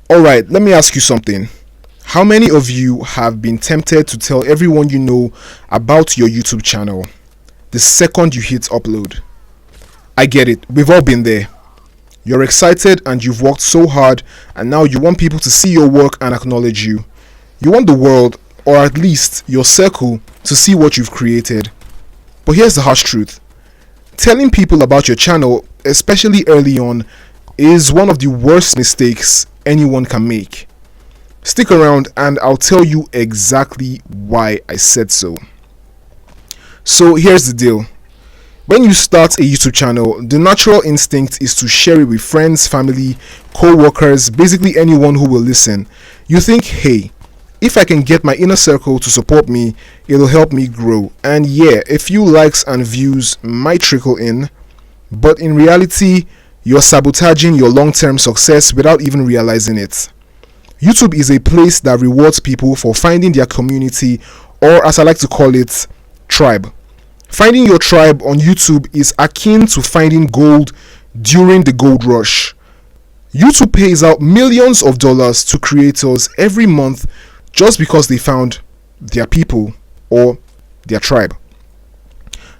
Alright, let me ask you something. How many of you have been tempted to tell everyone you know about your YouTube channel the second you hit upload? I get it, we've all been there. You're excited and you've worked so hard, and now you want people to see your work and acknowledge you. You want the world, or at least your circle, to see what you've created. But here's the harsh truth. Telling people about your channel, especially early on, is one of the worst mistakes anyone can make. Stick around and I'll tell you exactly why I said so. So here's the deal. When you start a YouTube channel, the natural instinct is to share it with friends, family, co-workers, basically anyone who will listen. You think, hey, if I can get my inner circle to support me, it'll help me grow. And yeah, a few likes and views might trickle in, but in reality, you're sabotaging your long-term success without even realizing it. YouTube is a place that rewards people for finding their community, or as I like to call it, tribe. Finding your tribe on YouTube is akin to finding gold during the gold rush. YouTube pays out millions of dollars to creators every month just because they found their people or their tribe.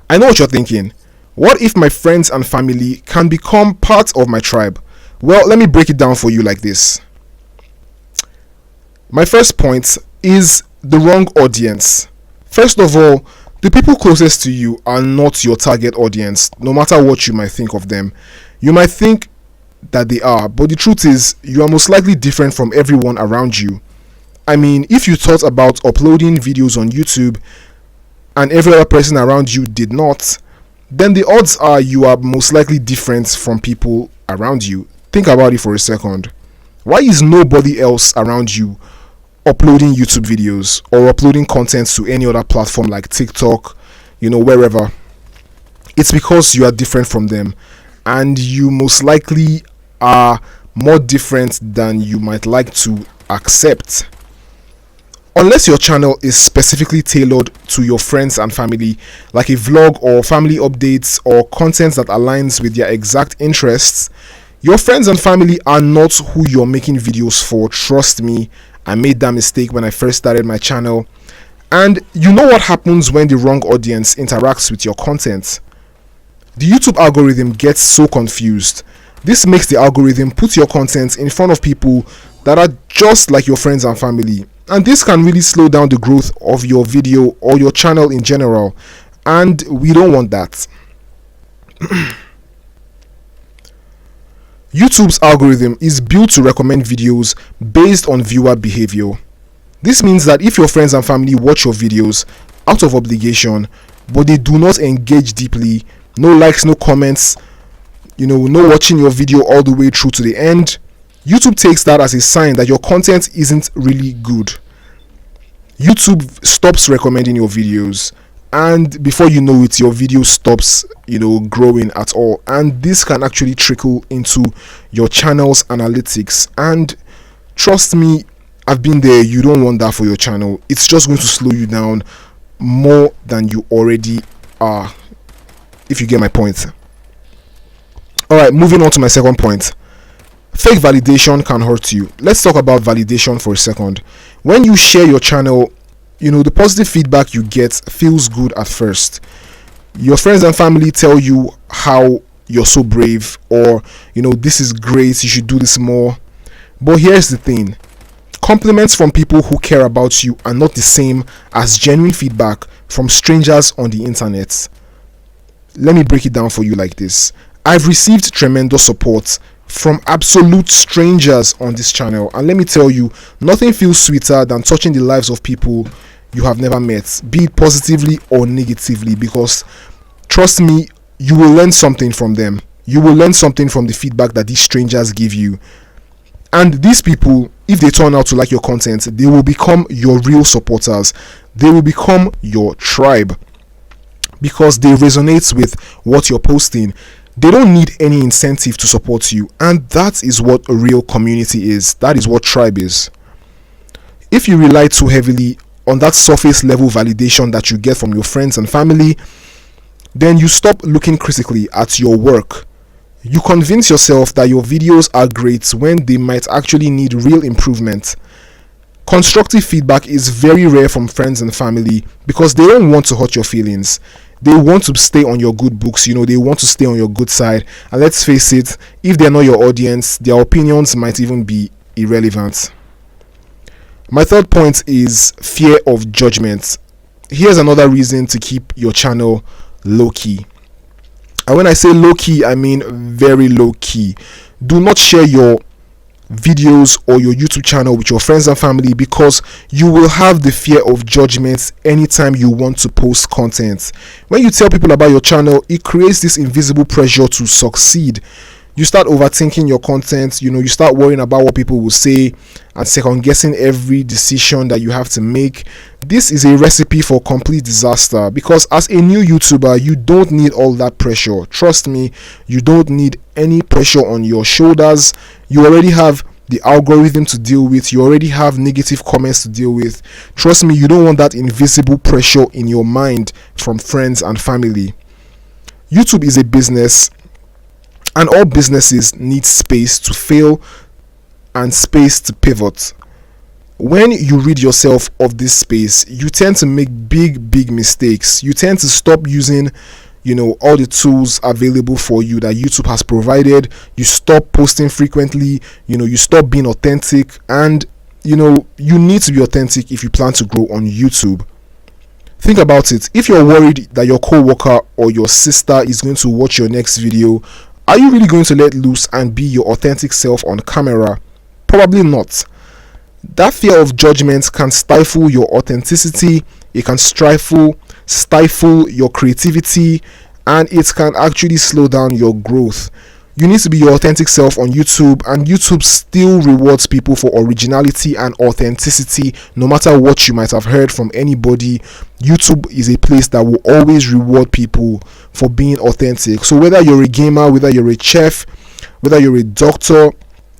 I know what you're thinking. What if my friends and family can become part of my tribe? Well, let me break it down for you like this. My first point is the wrong audience. First of all, the people closest to you are not your target audience, no matter what you might think of them. You might think that they are, but the truth is, you are most likely different from everyone around you. I mean, if you thought about uploading videos on YouTube and every other person around you did not, then the odds are you are most likely different from people around you. Think about it for a second. Why is nobody else around you uploading YouTube videos or uploading content to any other platform like TikTok, wherever? It's because you are different from them, and you most likely are more different than you might like to accept. Unless your channel is specifically tailored to your friends and family, like a vlog or family updates or content that aligns with their exact interests, your friends and family are not who you're making videos for. Trust me, I made that mistake when I first started my channel. And you know what happens when the wrong audience interacts with your content? The YouTube algorithm gets so confused. This makes the algorithm put your content in front of people that are just like your friends and family. And this can really slow down the growth of your video or your channel in general. And we don't want that. YouTube's algorithm is built to recommend videos based on viewer behavior. This means that if your friends and family watch your videos out of obligation, but they do not engage deeply, no likes, no comments, no watching your video all the way through to the end, YouTube takes that as a sign that your content isn't really good. YouTube stops recommending your videos, and before you know it, your video stops, growing at all. And this can actually trickle into your channel's analytics. And trust me, I've been there. You don't want that for your channel. It's just going to slow you down more than you already are, if you get my point. Alright, moving on to my second point. Fake validation can hurt you. Let's talk about validation for a second. When you share your channel, the positive feedback you get feels good at first. Your friends and family tell you how you're so brave, or this is great, you should do this more. But here's the thing. Compliments from people who care about you are not the same as genuine feedback from strangers on the internet. Let me break it down for you like this. I've received tremendous support from absolute strangers on this channel, and let me tell you, nothing feels sweeter than touching the lives of people you have never met, be it positively or negatively, because trust me, you will learn something from them. You will learn something from the feedback that these strangers give you. And these people, if they turn out to like your content, they will become your real supporters. They will become your tribe because they resonate with what you're posting. They don't need any incentive to support you, and that is what a real community is. That is what tribe is. If you rely too heavily on that surface level validation that you get from your friends and family, then you stop looking critically at your work. You convince yourself that your videos are great when they might actually need real improvement. Constructive feedback is very rare from friends and family because they don't want to hurt your feelings. They want to stay on your good books, they want to stay on your good side. And let's face it, if they're not your audience, their opinions might even be irrelevant. My third point is fear of judgment. Here's another reason to keep your channel low key. And when I say low key, I mean very low key. Do not share your videos or your YouTube channel with your friends and family because you will have the fear of judgment anytime you want to post content. When you tell people about your channel, it creates this invisible pressure to succeed. You start overthinking your content, you start worrying about what people will say and second guessing every decision that you have to make. This is a recipe for complete disaster because as a new YouTuber, you don't need all that pressure. Trust me, you don't need any pressure on your shoulders. You already have the algorithm to deal with. You already have negative comments to deal with. Trust me, you don't want that invisible pressure in your mind from friends and family. YouTube is a business, and all businesses need space to fail and space to pivot. When you rid yourself of this space, you tend to make big mistakes. You tend to stop using all the tools available for you that YouTube has provided. You stop posting frequently, you stop being authentic, and you need to be authentic if you plan to grow on YouTube. Think about it. If you're worried that your co-worker or your sister is going to watch your next video, are you really going to let loose and be your authentic self on camera? Probably not. That fear of judgment can stifle your authenticity, it can stifle your creativity, and it can actually slow down your growth. You need to be your authentic self on YouTube, and YouTube still rewards people for originality and authenticity. No matter what you might have heard from anybody, YouTube is a place that will always reward people for being authentic. So whether you're a gamer, whether you're a chef, whether you're a doctor,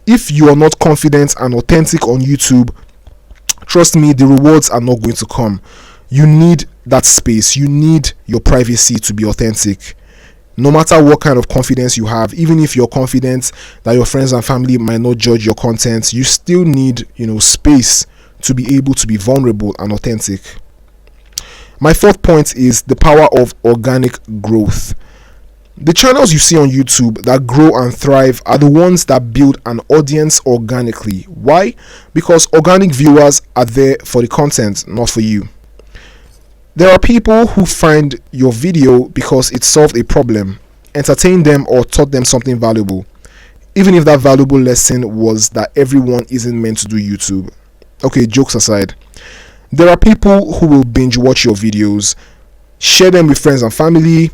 if you are not confident and authentic on YouTube, trust me, the rewards are not going to come. You need that space. You need your privacy to be authentic. No matter what kind of confidence you have, even if you're confident that your friends and family might not judge your content, you still need, space to be able to be vulnerable and authentic. My fourth point is the power of organic growth. The channels you see on YouTube that grow and thrive are the ones that build an audience organically. Why? Because organic viewers are there for the content, not for you. There are people who find your video because it solved a problem, entertained them, or taught them something valuable, even if that valuable lesson was that everyone isn't meant to do YouTube. Okay, jokes aside, there are people who will binge watch your videos, share them with friends and family,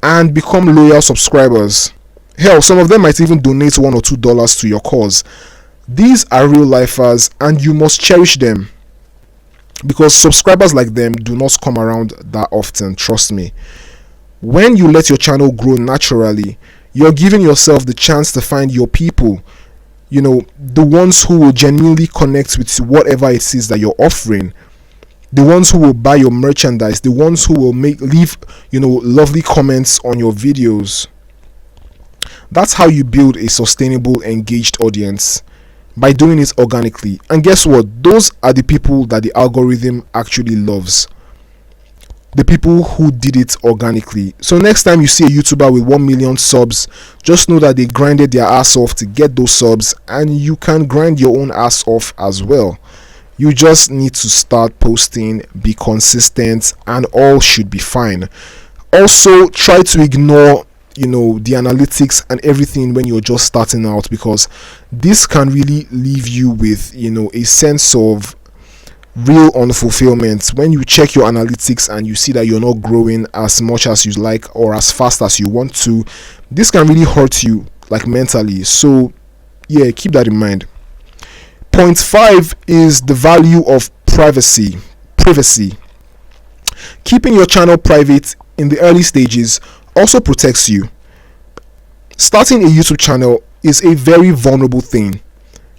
and become loyal subscribers. Hell, some of them might even donate $1 or $2 to your cause. These are real lifers, and you must cherish them. Because subscribers like them do not come around that often, trust me. When you let your channel grow naturally, you're giving yourself the chance to find your people. The ones who will genuinely connect with whatever it is that you're offering. The ones who will buy your merchandise. The ones who will leave lovely comments on your videos. That's how you build a sustainable, engaged audience. By doing it organically. And guess what? Those are the people that the algorithm actually loves. The people who did it organically. So next time you see a YouTuber with 1 million subs, just know that they grinded their ass off to get those subs, and you can grind your own ass off as well. You just need to start posting, be consistent, and all should be fine. Also, try to ignore the analytics and everything when you're just starting out, because this can really leave you with a sense of real unfulfillment. When you check your analytics and you see that you're not growing as much as you like or as fast as you want to, this can really hurt you mentally. So yeah, keep that in mind. Point 5 is the value of privacy. Keeping your channel private in the early stages also protects you. Starting a YouTube channel is a very vulnerable thing.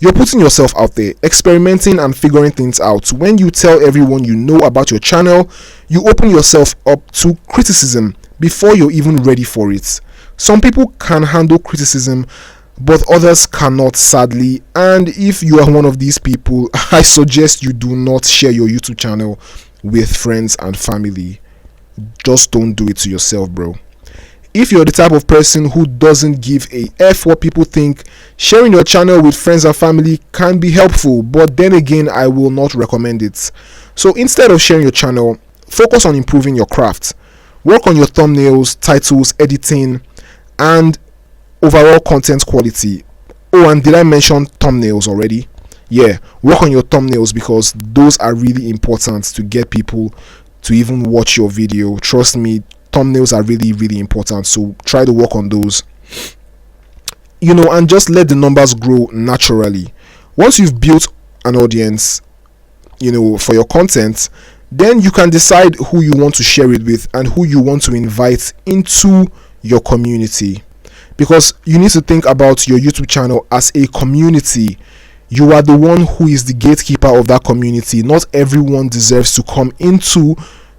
You're putting yourself out there, experimenting and figuring things out. When you tell everyone you know about your channel, you open yourself up to criticism before you're even ready for it. Some people can handle criticism, but others cannot, sadly. And if you are one of these people, I suggest you do not share your YouTube channel with friends and family. Just don't do it to yourself, bro. If you're the type of person who doesn't give a F what people think, sharing your channel with friends and family can be helpful, but then again, I will not recommend it. So instead of sharing your channel, focus on improving your craft. Work on your thumbnails, titles, editing, and overall content quality. Oh, and did I mention thumbnails already? Yeah, work on your thumbnails because those are really important to get people to even watch your video. Trust me, thumbnails are really important, so try to work on those, and just let the numbers grow naturally. Once you've built an audience, for your content, then you can decide who you want to share it with and who you want to invite into your community, because you need to think about your YouTube channel as a community. You are the one who is the gatekeeper of that community. Not everyone deserves to come into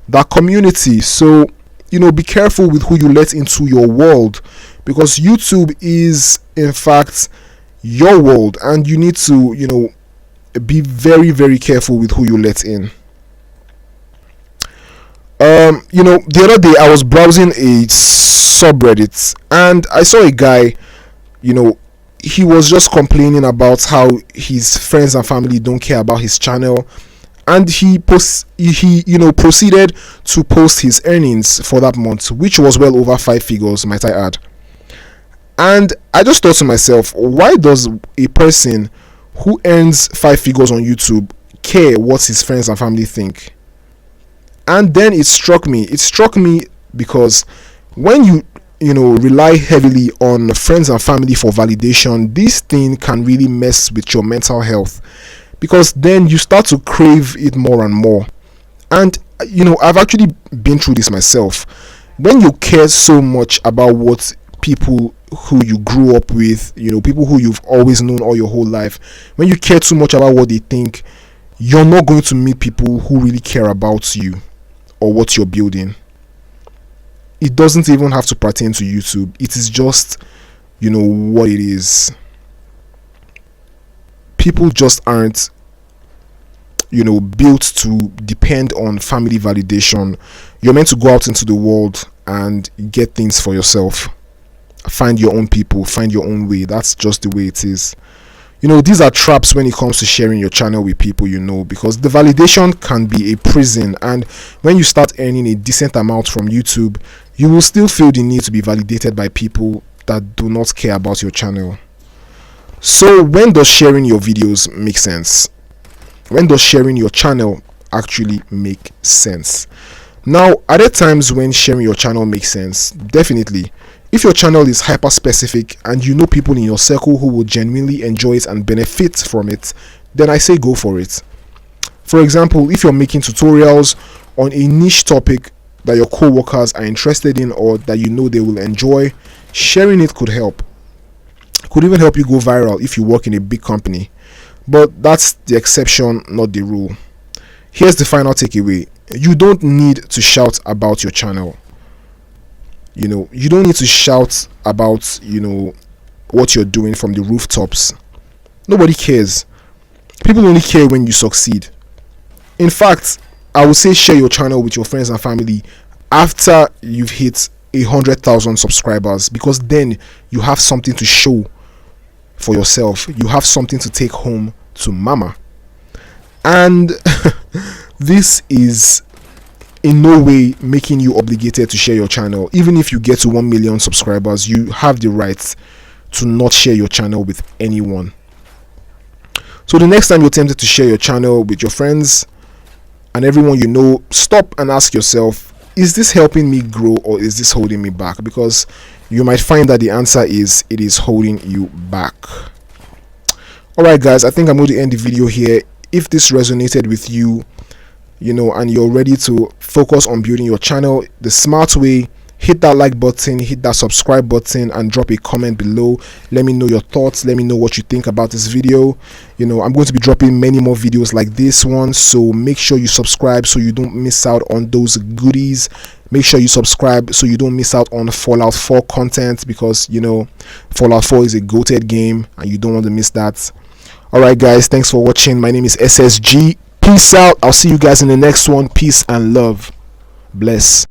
that community. So be careful with who you let into your world, because YouTube is in fact your world, and you need to be very careful with who you let in. The other day I was browsing a subreddit and I saw a guy, he was just complaining about how his friends and family don't care about his channel, and he proceeded to post his earnings for that month, which was well over 5 figures, might I add. And I just thought to myself, why does a person who earns 5 figures on YouTube care what his friends and family think? And then it struck me because when you rely heavily on friends and family for validation, this thing can really mess with your mental health, because then you start to crave it more and more. And I've actually been through this myself. When you care so much about what people who you grew up with, people who you've always known all your whole life, when you care too much about what they think, you're not going to meet people who really care about you or what you're building. It doesn't even have to pertain to YouTube. It is just what it is. People just aren't built to depend on family validation. You're meant to go out into the world and get things for yourself. Find your own people, find your own way. That's just the way it is. These are traps when it comes to sharing your channel with people, because the validation can be a prison, and when you start earning a decent amount from YouTube, you will still feel the need to be validated by people that do not care about your channel. So when does sharing your videos make sense? When does sharing your channel actually make sense? Now, are there times when sharing your channel makes sense? Definitely. If your channel is hyper specific and you know people in your circle who will genuinely enjoy it and benefit from it, then I say go for it. For example, if you're making tutorials on a niche topic that your co-workers are interested in or that they will enjoy, sharing it could help. Could even help you go viral if you work in a big company. But that's the exception, not the rule. Here's the final takeaway. You don't need to shout about your channel. You don't need to shout about, what you're doing from the rooftops. Nobody cares. People only care when you succeed. In fact, I would say share your channel with your friends and family after you've hit 100,000 subscribers, because then you have something to show for yourself. You have something to take home to mama. And this is in no way making you obligated to share your channel. Even if you get to 1 million subscribers, you have the right to not share your channel with anyone. So the next time you're tempted to share your channel with your friends and everyone stop and ask yourself, is this helping me grow or is this holding me back? Because you might find that the answer is it is holding you back. Alright guys, I think I'm going to end the video here. If this resonated with you, and you're ready to focus on building your channel the smart way, hit that like button, hit that subscribe button, and drop a comment below. Let me know your thoughts. Let me know what you think about this video. I'm going to be dropping many more videos like this one, so make sure you subscribe so you don't miss out on those goodies. Make sure you subscribe so you don't miss out on Fallout 4 content, because Fallout 4 is a goated game and you don't want to miss that. Alright guys, thanks for watching. My name is SSG. Peace out. I'll see you guys in the next one. Peace and love. Bless.